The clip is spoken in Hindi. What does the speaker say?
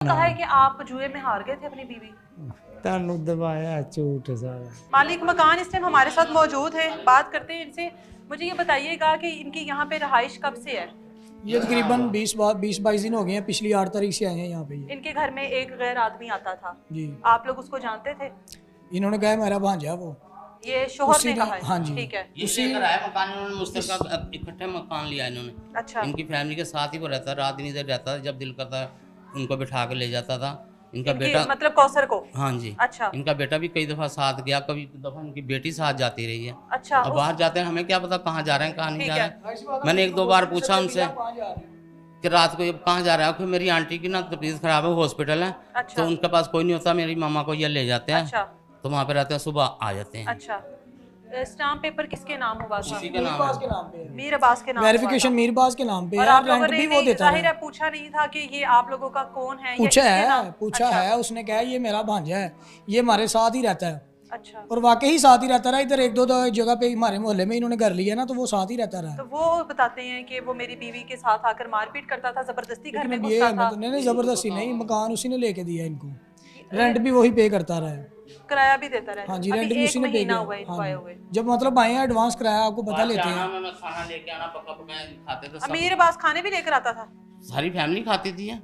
कहा है कि आप जुए में हार गए थे अपनी बीवी। तानू दबाया झूठ सारा। मालिक मकान इस टाइम हमारे साथ मौजूद है, बात करते हैं इनसे। मुझे ये बताइएगा कि इनकी यहाँ पे रहाइश कब से है? ये तकरीबन 20-22 दिन हो गए हैं, पिछली 8 तारीख से आए हैं यहाँ पे ये। इनके घर में एक गैर आदमी आता था जी, आप लोग उसको जानते थे? इन्होंने कहा मेरा भांजा वो। ये शोहर उसी ने ने- कहा है? हाँ जी। ठीक है। ये लेकर आया मकान, इन्होंने मुश्तरका इकट्ठे मकान लिया इन्होंने। अच्छा। इनकी फैमिली के साथ ही वो रहता, रात दिन इधर रहता था, जब दिल करता उनको बिठा के ले जाता था। इनका बेटा मतलब कौसर को? हाँ जी। अच्छा। इनका बेटा भी कई दफ़ा साथ गया, कभी दफ़ा इनकी बेटी साथ जाती रही है। अच्छा। अब बाहर जाते हैं, हमें क्या पता कहाँ जा रहे हैं कहाँ नहीं ठीक जा रहे हैं। मैंने 1-2 बार पूछा उनसे कि रात को ये कहाँ जा रहा है, क्योंकि मेरी आंटी की ना तबीयत खराब है, हॉस्पिटल है। अच्छा। तो उनके पास कोई नहीं होता, मेरी मामा को ये ले जाते हैं। अच्छा। तो वहाँ पे रहते हैं, सुबह आ जाते हैं। अच्छा। स्टाम्प पेपर किसके नाम हुआ था? उसी के नाम है। मीर अब्बास के नाम। वेरिफिकेशन मीर बास के नाम पे और है, आप लोगों रेंट ने भी वो देता जाहिर है। है पूछा नहीं था कि ये आप लोगों का कौन है? या पूछा इसके है, नाम? पूछा अच्छा। है, उसने कहा ये मेरा भांजा है, ये हमारे साथ ही रहता है। अच्छा। और वाकई ही साथ ही रहता रहा। इधर 1-2 जगह पे हमारे मोहल्ले में इन्होंने घर लिया ना, तो वो साथ ही रहता रहा। तो वो बताते हैं कि वो मेरी बीवी के साथ आकर मारपीट करता था, जबरदस्ती घर में लेकिन ये घुसता था। नहीं, जबरदस्ती नहीं, मकान उसी ने लेके दिया इनको, रेंट भी वही पे करता रहा है। किराया भी देता रहा। हाँ जी, अभी रेंट भी एक उसी ने पे महीना किया। हुआ है इनको आए हुए। जब मतलब आए हैं एडवांस कराया, आपको पता लेते हैं। खाना लेके आना, पका पकाया खाते थे सब। अमीर अब्बास खाने भी लेकर आता था? सारी फैमिली खाती थी।